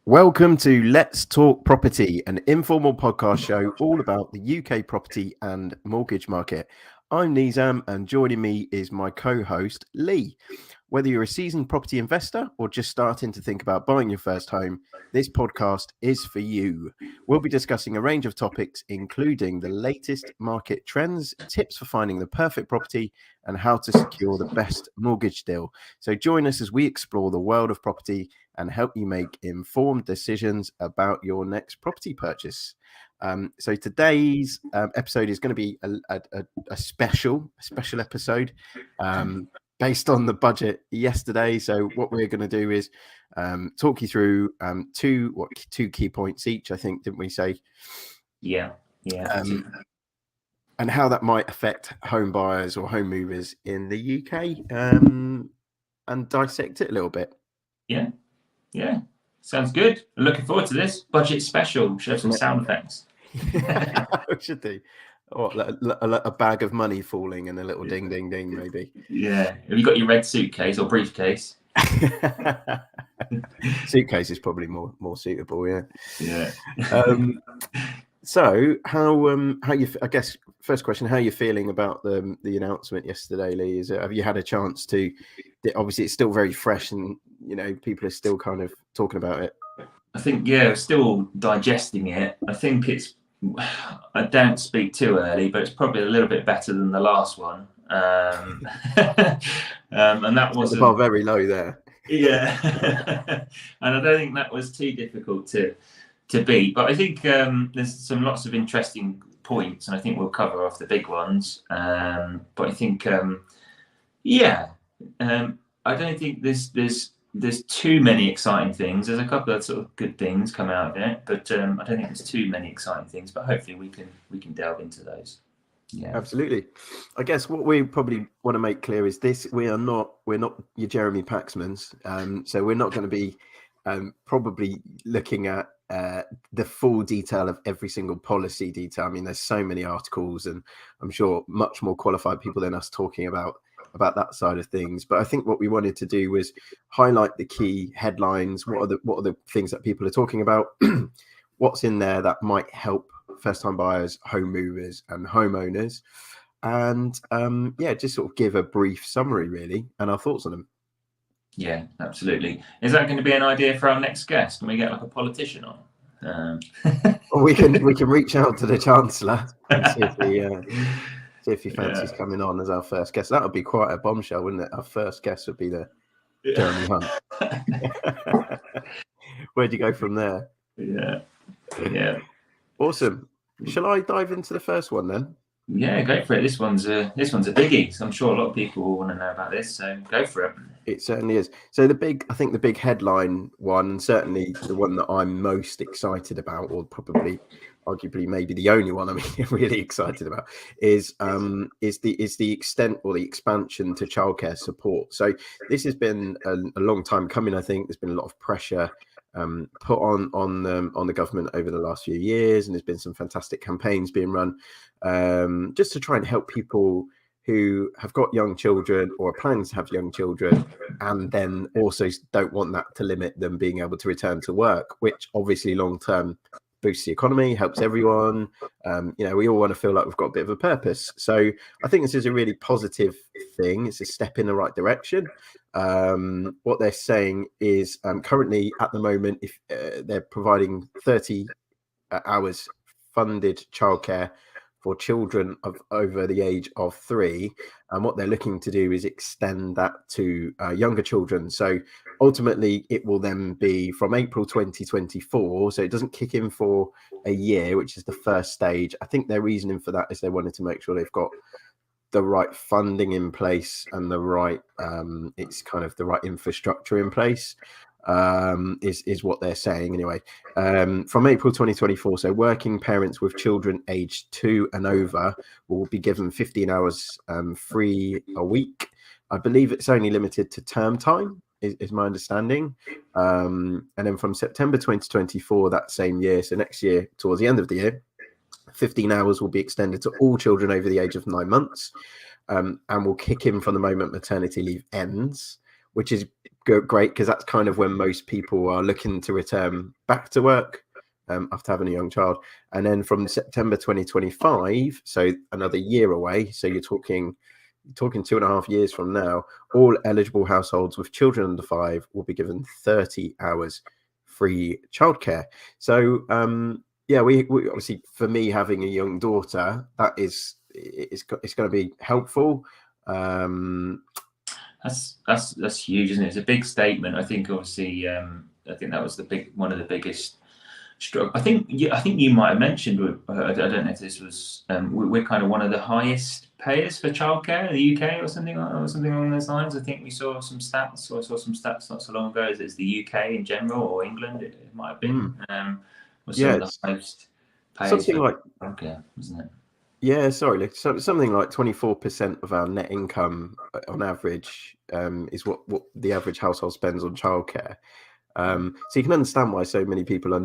Welcome to Let's Talk Property, an informal podcast show all about the UK property and mortgage market. I'm Nizam, and joining me is my co-host Lee. Whether you're a seasoned property investor or just starting to think about buying your first home, this podcast is for you. We'll be discussing a range of topics, including the latest market trends, tips for finding the perfect property, and how to secure the best mortgage deal. So join us as we explore the world of property and help you make informed decisions about your next property purchase. So today's episode is going to be a special episode based on the budget yesterday. So what we're going to do is talk you through two key points each, I think, didn't we say? Yeah. And how that might affect home buyers or home movers in the UK, and dissect it a little bit. Yeah, sounds good. I'm looking forward to this budget special. We should have some sound effects. We should do. Or a bag of money falling and a little ding, ding, ding, maybe. Yeah. Have you got your red suitcase or briefcase? Suitcase is probably more suitable. Yeah. So how you? I guess first question: how are you feeling about the announcement yesterday, Lee? Have you had a chance to? Obviously, it's still very fresh, and people are still kind of talking about it. I think still digesting it. I think I don't speak too early, but it's probably a little bit better than the last one. And that was the bar very low there. Yeah, and I don't think that was too difficult to beat. But I think there's lots of interesting points, and I think we'll cover off the big ones. But I think, I don't think there's too many exciting things. There's a couple of sort of good things come out of it, but I don't think there's too many exciting things. But hopefully we can delve into those. Yeah, absolutely. I guess what we probably want to make clear is this: we're not your Jeremy Paxmans, so we're not going to be probably looking at the full detail of every single policy detail. I mean, there's so many articles, and I'm sure much more qualified people than us talking about that side of things. But I think what we wanted to do was highlight the key headlines. What are the things that people are talking about? What's in there that might help first-time buyers, home movers, and homeowners, and just sort of give a brief summary, really, and our thoughts on them. Yeah, absolutely. Is that going to be an idea for our next guest? Can we get like a politician on? Well, we can reach out to the Chancellor and see if he fancies coming on as our first guest. That would be quite a bombshell, wouldn't it? Our first guest would be the Jeremy Hunt. Where'd you go from there? Yeah. Awesome. Shall I dive into the first one then? Yeah, go for it. This one's a biggie. So I'm sure a lot of people will want to know about this. So go for it. It certainly is. So the big headline one, and certainly the one that I'm most excited about, or probably arguably maybe the only one I'm really excited about, is the extent or the expansion to childcare support. So this has been a long time coming. I think there's been a lot of pressure put on the government over the last few years, and there's been some fantastic campaigns being run just to try and help people who have got young children or are planning to have young children, and then also don't want that to limit them being able to return to work, which obviously long term boosts the economy, helps everyone. We all want to feel like we've got a bit of a purpose. So I think this is a really positive thing. It's a step in the right direction. What they're saying is currently at the moment, if they're providing 30 hours funded childcare for children of over the age of 3, and what they're looking to do is extend that to younger children. So ultimately it will then be from April 2024, so it doesn't kick in for a year, which is the first stage. I think their reasoning for that is they wanted to make sure they've got the right funding in place and the right it's kind of the right infrastructure in place, is what they're saying anyway. From April 2024, so working parents with children aged 2 and over will be given 15 hours free a week. I believe it's only limited to term time, is my understanding. And then from September 2024, that same year, so next year, towards the end of the year, 15 hours will be extended to all children over the age of 9 months, and will kick in from the moment maternity leave ends, which is great because that's kind of when most people are looking to return back to work after having a young child. And then from September 2025, so another year away, so you're talking 2.5 years from now, all eligible households with children under 5 will be given 30 hours free childcare. So yeah, we obviously, for me having a young daughter, that is it's going to be helpful. That's huge, isn't it? It's a big statement. I think obviously I think that was one of the biggest struggle. I think you might have mentioned, I don't know if this was we're kind of one of the highest payers for childcare in the UK or something along those lines. I think we saw some stats, or I saw some stats not so long ago. It's the UK in general, or England, it might have been. Was some of the highest payers something for like childcare, wasn't it? Yeah, sorry. So something like 24% of our net income on average is what the average household spends on childcare. So you can understand why so many people I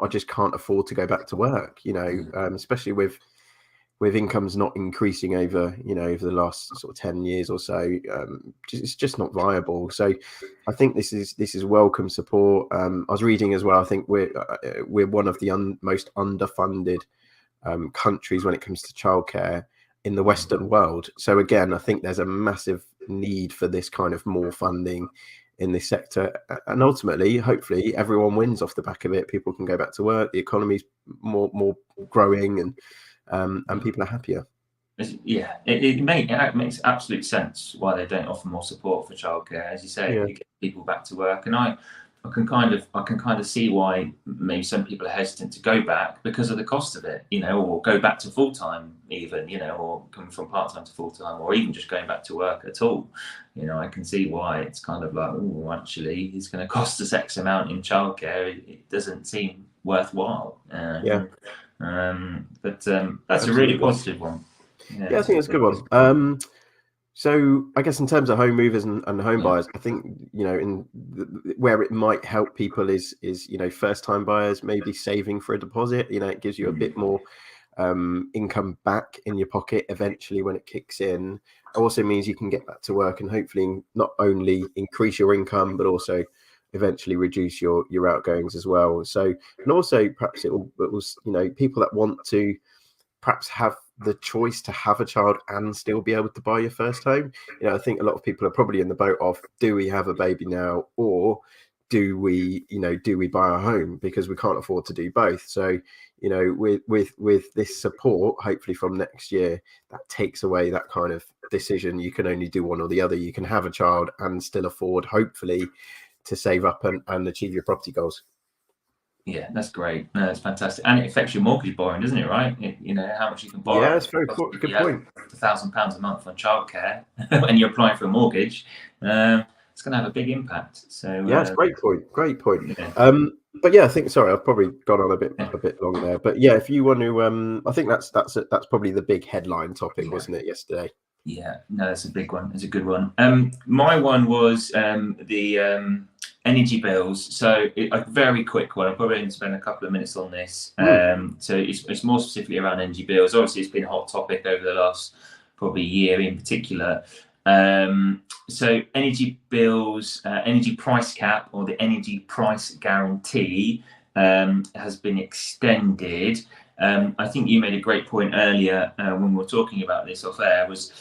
just can't afford to go back to work, especially with incomes not increasing over the last sort of 10 years or so. It's just not viable. So I think this is welcome support. I was reading as well, I think we're one of the most underfunded countries when it comes to childcare in the Western world. So again, I think there's a massive need for this kind of more funding in this sector, and ultimately, hopefully, everyone wins off the back of it. People can go back to work, the economy's more growing, and people are happier. Yeah, it makes absolute sense why they don't offer more support for childcare. As you say, it gets people back to work, and I can kind of see why maybe some people are hesitant to go back because of the cost of it, or go back to full time even, or coming from part time to full time, or even just going back to work at all. I can see why it's kind of like, oh, actually, it's going to cost us X amount in childcare. It doesn't seem worthwhile. But that's Absolutely. A really positive one. Yeah, I think it's a good one. So I guess in terms of home movers and home buyers, I think, where it might help people is first time buyers maybe saving for a deposit. It gives you a bit more income back in your pocket eventually when it kicks in. It also means you can get back to work and hopefully not only increase your income, but also eventually reduce your outgoings as well. So, and also perhaps it will people that want to perhaps have the choice to have a child and still be able to buy your first home. I think a lot of people are probably in the boat of, do we have a baby now, or do we buy a home, because we can't afford to do both. So with this support, hopefully from next year, that takes away that kind of decision. You can only do one or the other. You can have a child and still afford, hopefully, to save up and achieve your property goals. Yeah, that's great. No, that's fantastic, and it affects your mortgage borrowing, doesn't it? Right? How much you can borrow. Yeah, that's very good point. £1,000 a month on childcare when you're applying for a mortgage, it's going to have a big impact. So yeah, it's great point. Yeah. But yeah, I think, sorry, I've probably gone on a bit long there. But yeah, if you want to, I think that's probably the big headline topic, wasn't it, yesterday? Yeah, no, that's a big one. It's a good one. My one was the energy bills. So a very quick one. I'll probably only spend a couple of minutes on this. So it's more specifically around energy bills. Obviously, it's been a hot topic over the last probably year in particular. So energy bills, energy price cap, or the energy price guarantee has been extended. I think you made a great point earlier when we were talking about this off air, was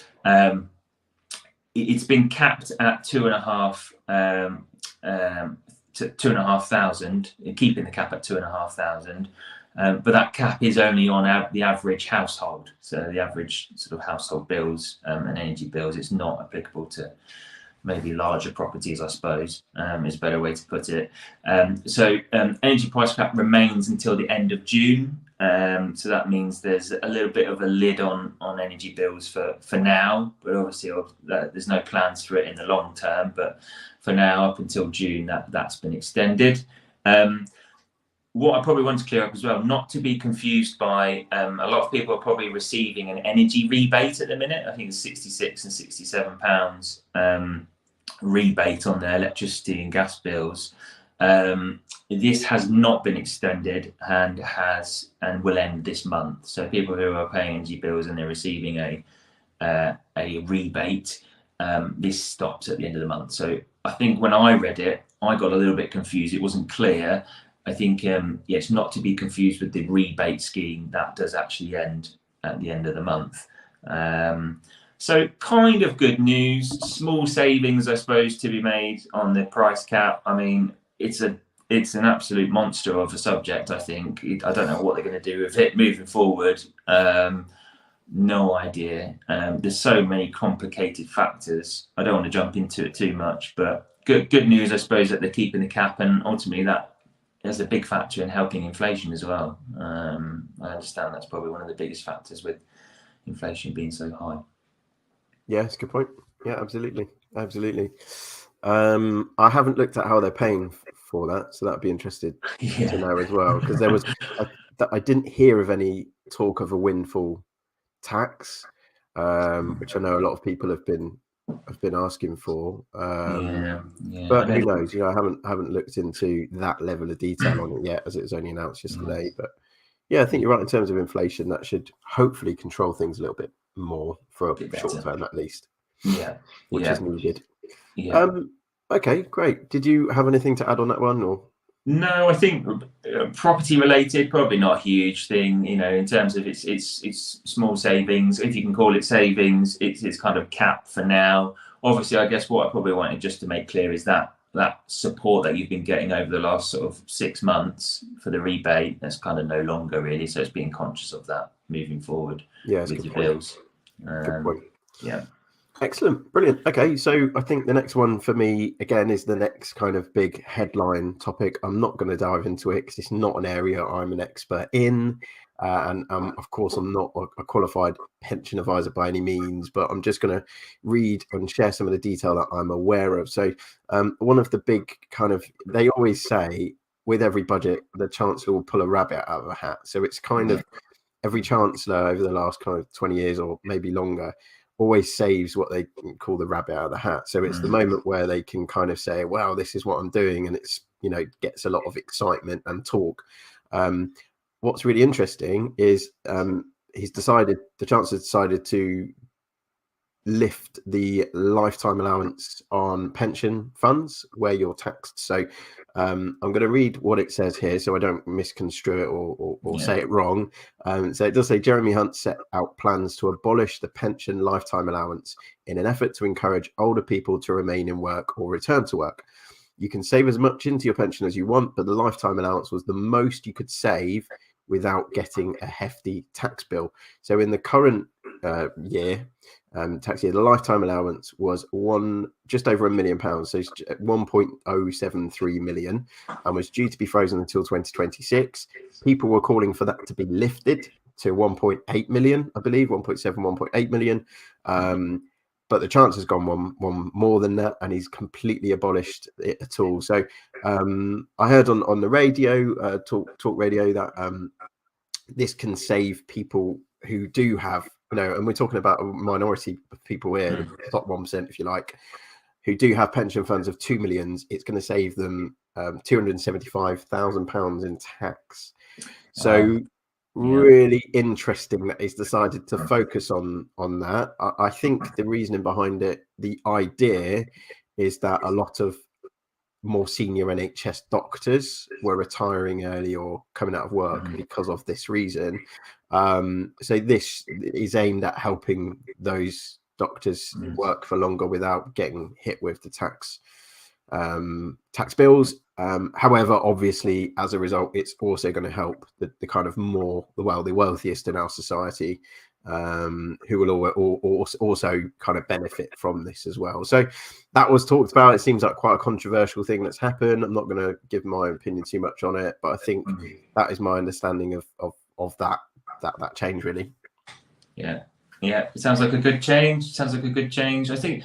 it's been capped at 2,500, 2,500, keeping the cap at 2,500. But that cap is only on the average household. So the average sort of household bills and energy bills. It's not applicable to maybe larger properties, I suppose, is a better way to put it. So energy price cap remains until the end of June. So that means there's a little bit of a lid on energy bills for now, but obviously there's no plans for it in the long term. But for now, up until June, that's been extended. What I probably want to clear up as well, not to be confused by a lot of people are probably receiving an energy rebate at the minute. I think it's £66 and £67 rebate on their electricity and gas bills. This has not been extended and will end this month. So people who are paying energy bills and they're receiving a rebate, this stops at the end of the month. So I think when I read it, I got a little bit confused. It wasn't clear. I think it's not to be confused with the rebate scheme that does actually end at the end of the month. So kind of good news. Small savings, I suppose, to be made on the price cap. I mean, it's an absolute monster of a subject. I think I don't know what they're going to do with it moving forward. No idea. There's so many complicated factors. I don't want to jump into it too much, but good news, I suppose, that they're keeping the cap, and ultimately that is a big factor in helping inflation as well. I understand that's probably one of the biggest factors with inflation being so high. Yeah, it's a good point. Yeah, absolutely. I haven't looked at how they're paying for that, so that'd be interested to know as well, because there was I didn't hear of any talk of a windfall tax, which I know a lot of people have been asking for. But who knows? I haven't looked into that level of detail on it yet, as it was only announced yesterday. But yeah, I think you're right in terms of inflation. That should hopefully control things a little bit more for a short term, at least. Which is needed. Okay, great. Did you have anything to add on that one, or? No, I think property related, probably not a huge thing, in terms of it's small savings, if you can call it savings. It's kind of capped for now. Obviously, I guess what I probably wanted just to make clear is that support that you've been getting over the last sort of 6 months for the rebate, that's kind of no longer really. So it's being conscious of that moving forward with your bills. Good point. Yeah. Excellent. Brilliant. Okay, so I think the next one for me, again, is the next kind of big headline topic. I'm not going to dive into it because it's not an area I'm an expert in. And of course, I'm not a qualified pension advisor by any means, but I'm just going to read and share some of the detail that I'm aware of. So one of the big they always say with every budget, the Chancellor will pull a rabbit out of a hat. So it's kind of every Chancellor over the last kind of 20 years or maybe longer always saves what they call the rabbit out of the hat. So it's the moment where they can kind of say, wow, this is what I'm doing. And it's, gets a lot of excitement and talk. What's really interesting is the Chancellor decided to lift the lifetime allowance on pension funds where you're taxed. So I'm going to read what it says here so I don't misconstrue it or say it wrong. So it does say Jeremy Hunt set out plans to abolish the pension lifetime allowance in an effort to encourage older people to remain in work or return to work. You can save as much into your pension as you want, but the lifetime allowance was the most you could save without getting a hefty tax bill. So in the current tax year, the lifetime allowance was just over £1 million, so 1.073 million, and was due to be frozen until 2026. People were calling for that to be lifted to 1.8 million, I believe, 1.7, 1.8 million. But the Chancellor's gone one more than that, and he's completely abolished it at all. So I heard on the radio, talk radio, that this can save people who do have, and we're talking about a minority of people here, the top 1%, if you like, who do have pension funds of 2 million. It's going to save them £275,000 in tax. So really interesting that he's decided to focus on that. I think the reasoning behind it, the idea is that a lot of more senior NHS doctors were retiring early or coming out of work because of this reason. So this is aimed at helping those doctors work for longer without getting hit with the tax bills. However, obviously, as a result, it's also going to help the kind of the wealthiest in our society, who will also kind of benefit from this as well. So that was talked about. It seems like quite a controversial thing that's happened. I'm not going to give my opinion too much on it, but I think that is my understanding of that change, really. Yeah, it sounds like a good change. I think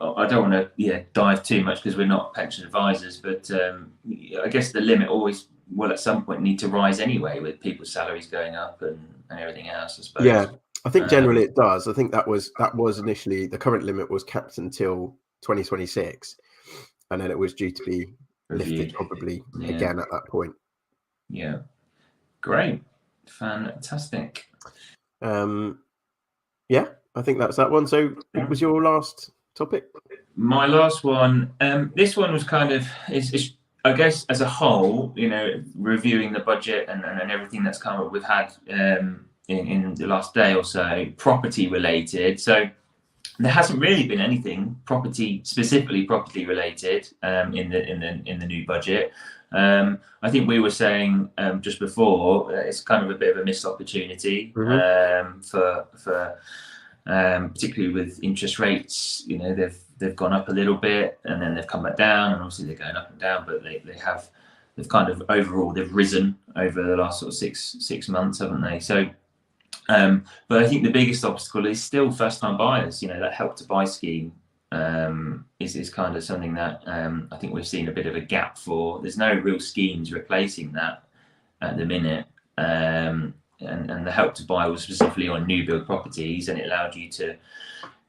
I don't want to dive too much because we're not pension advisors, but I guess the limit always will at some point need to rise anyway with people's salaries going up and everything else, I suppose. Yeah, I think generally it does. I think that was initially the current limit was capped until 2026, and then it was due to be lifted probably again at that point. Yeah, great, fantastic. Yeah, I think that's that one. So what was your last topic? My last one. This one was kind of is I guess as a whole, reviewing the budget and everything that's come up, we've had in the last day or so, property related. So there hasn't really been anything specifically property related in the new budget. I think we were saying just before it's kind of a bit of a missed opportunity for particularly with interest rates. They've gone up a little bit and then they've come back down, and obviously they're going up and down, but they've kind of overall they've risen over the last sort of six months, haven't they? So but I think the biggest obstacle is still first-time buyers. That Help to Buy scheme is kind of something that I think we've seen a bit of a gap for. There's no real schemes replacing that at the minute. And the Help to Buy was specifically on new build properties, and it allowed you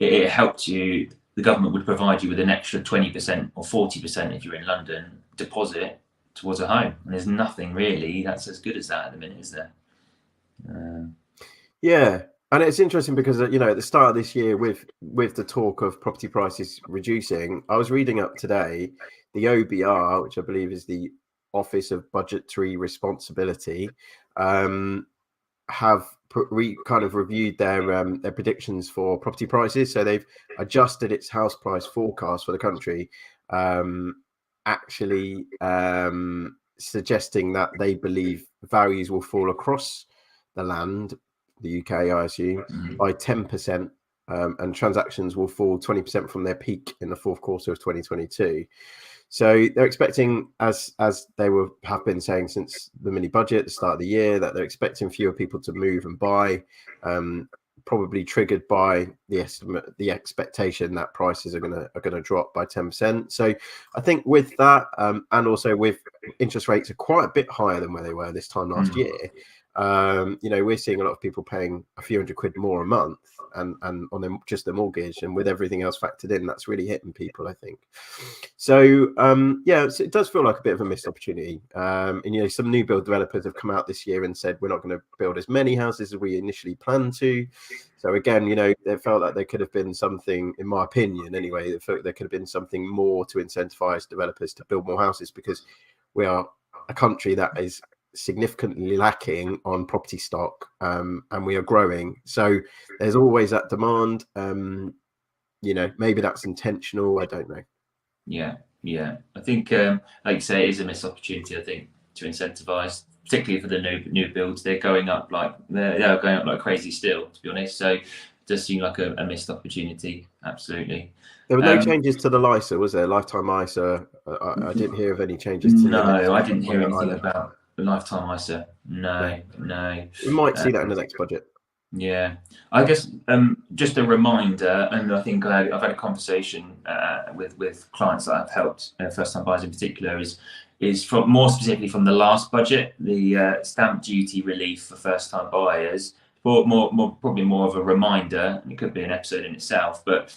it helped you. The government would provide you with an extra 20% or 40% if you're in London deposit towards a home, and there's nothing really that's as good as that at the minute, is there? Yeah, and it's interesting because at the start of this year, with the talk of property prices reducing, I was reading up today the OBR, which I believe is the Office of Budgetary Responsibility, have kind of reviewed their predictions for property prices. So they've adjusted its house price forecast for the country, actually suggesting that they believe values will fall across the land, the UK, I assume, by 10%, and transactions will fall 20% from their peak in the fourth quarter of 2022. So they're expecting, as they have been saying since the mini budget at the start of the year, that they're expecting fewer people to move and buy, probably triggered by the expectation that prices are gonna drop by 10%. So I think with that, and also with interest rates are quite a bit higher than where they were this time last year. We're seeing a lot of people paying a few £100 more a month and on just their mortgage, and with everything else factored in, that's really hitting people, I think. So so it does feel like a bit of a missed opportunity. And some new build developers have come out this year and said we're not going to build as many houses as we initially planned to. So again, they felt like there could have been something, in my opinion anyway, they felt there could have been something more to incentivize developers to build more houses, because we are a country that is significantly lacking on property stock, and we are growing, so there's always that demand. Maybe that's intentional, I don't know. Yeah, I think like you say, it is a missed opportunity, I think, to incentivize, particularly for the new builds. They're going up they're going up like crazy still, to be honest. So it does seem like a missed opportunity. Absolutely. There were no changes to the LISA, was there? Lifetime ISA. I didn't hear of any changes to no, I didn't hear anything about the lifetime ISA. No. We might see that in the next budget. Yeah, I guess just a reminder, and I think I've had a conversation with clients that I've helped, first-time buyers in particular, is from more specifically from the last budget, the stamp duty relief for first-time buyers. Probably more of a reminder, and it could be an episode in itself, but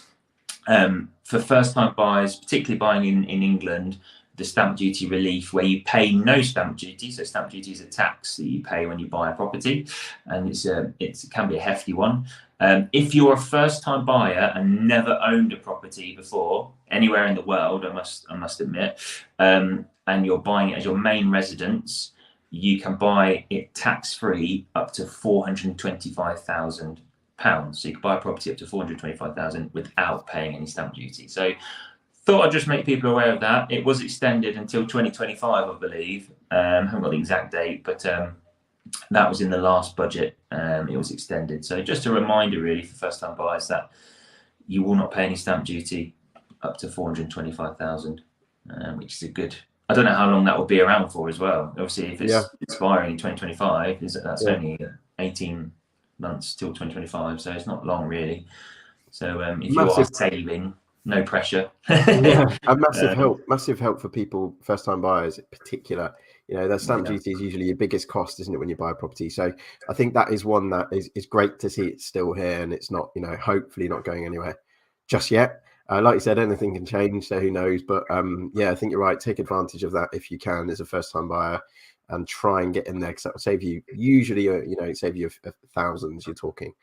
for first-time buyers, particularly buying in England, the stamp duty relief, where you pay no stamp duty. So stamp duty is a tax that you pay when you buy a property, and it can be a hefty one. If you're a first-time buyer and never owned a property before anywhere in the world, I must admit, and you're buying it as your main residence, you can buy it tax-free up to £425,000. So you can buy a property up to £425,000 without paying any stamp duty. So thought I'd just make people aware of that. It was extended until 2025, I believe. Haven't got the exact date, but that was in the last budget. It was extended. So just a reminder, really, for first-time buyers that you will not pay any stamp duty up to £425,000, which is a good. I don't know how long that will be around for as well. Obviously, if it's expiring in 2025, that's only 18 months till 2025, so it's not long really. So if you are saving, no pressure. Yeah, a massive help for people, first-time buyers in particular. That stamp duty is usually your biggest cost, isn't it, when you buy a property? So I think that is one that is great to see it's still here, and it's not, hopefully not going anywhere just yet. Like you said, anything can change, so who knows? But I think you're right. Take advantage of that if you can as a first-time buyer, and try and get in there, because that will save you usually, save you thousands. You're talking.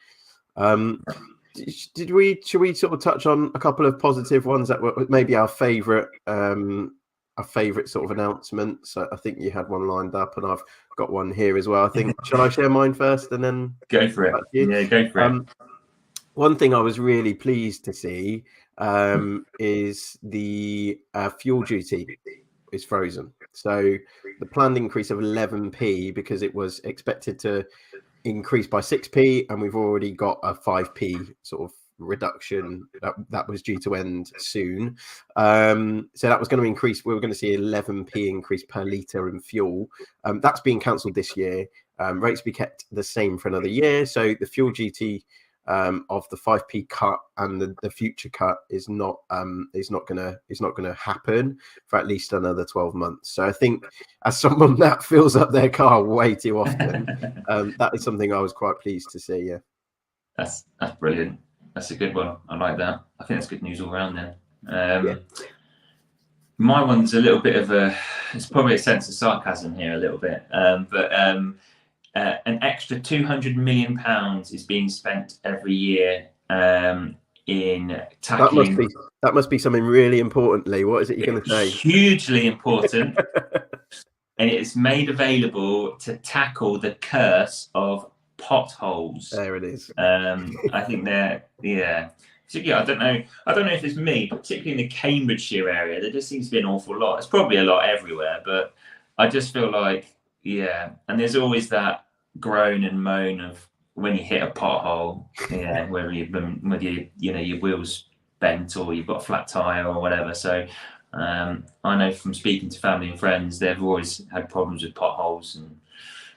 should we sort of touch on a couple of positive ones that were maybe our favourite sort of announcements? I think you had one lined up, and I've got one here as well. I think shall I share mine first and then go for it? Yeah, go for it. One thing I was really pleased to see is the fuel duty is frozen. So the planned increase of 11p, because it was expected to increase by 6p, and we've already got a 5p sort of reduction that was due to end soon. So that was going to increase. We were going to see 11p increase per litre in fuel. That's being cancelled this year. Rates be kept the same for another year. So the fuel duty of the 5p cut and the future cut is not gonna happen for at least another 12 months. So I think, as someone that fills up their car way too often, that is something I was quite pleased to see. Yeah, that's brilliant. That's a good one. I like that. I think that's good news all around then. My one's a little bit of it's probably a sense of sarcasm here a little bit, but an extra £200 million is being spent every year in tackling. That must be something really important, Lee. What is it you're going to say? Hugely important. And it's made available to tackle the curse of potholes. There it is. I think they're I don't know if it's me, particularly in the Cambridgeshire area. There just seems to be an awful lot. It's probably a lot everywhere, but I just feel like, and there's always that groan and moan of when you hit a pothole, whether your wheels bent or you've got a flat tire or whatever. So I know from speaking to family and friends, they've always had problems with potholes and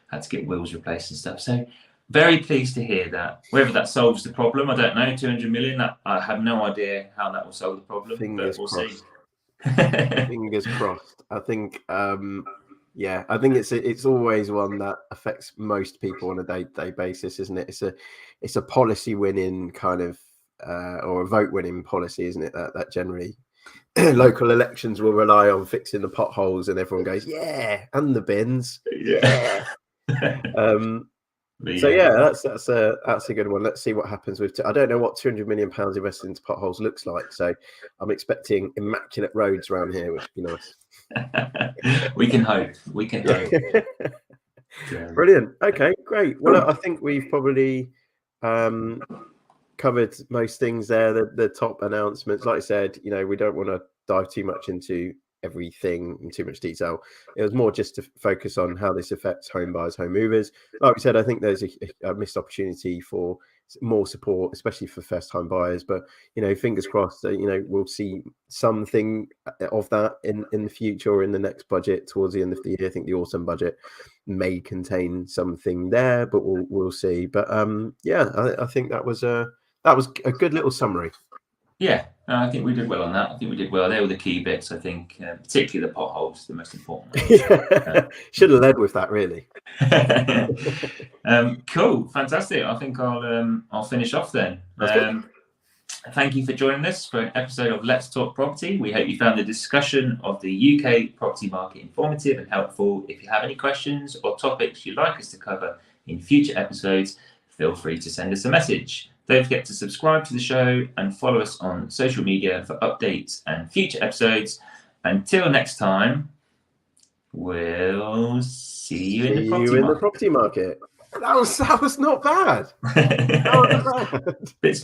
had to get wheels replaced and stuff. So very pleased to hear that. Whether that solves the problem, I don't know. 200 million, I have no idea how that will solve the problem. Fingers we'll crossed. See. Fingers crossed. I think I think it's always one that affects most people on a day-to-day basis, isn't it? It's a policy winning kind of or a vote winning policy, isn't it? That generally local elections will rely on fixing the potholes, and everyone goes, yeah, and the bins, yeah. So that's a good one. Let's see what happens with. I don't know what £200 million invested into potholes looks like, so I'm expecting immaculate roads around here, which would be nice. We can hope. Brilliant. Okay, great. Well, I think we've probably covered most things there. The top announcements, like I said, we don't want to dive too much into everything in too much detail. It was more just to focus on how this affects home buyers, home movers. Like we said, I think there's a missed opportunity for more support, especially for first time buyers, but fingers crossed that we'll see something of that in the future or in the next budget towards the end of the year. I think the autumn budget may contain something there, but we'll see. But I think that was a good little summary. Yeah, I think we did well on that. I think we did well. They were the key bits, I think, particularly the potholes, the most important ones. Should have led with that, really. Cool, fantastic. I think I'll finish off then. Thank you for joining us for an episode of Let's Talk Property. We hope you found the discussion of the UK property market informative and helpful. If you have any questions or topics you'd like us to cover in future episodes, feel free to send us a message. Don't forget to subscribe to the show and follow us on social media for updates and future episodes. Until next time, we'll see you in the property market. That was not bad. That was bad.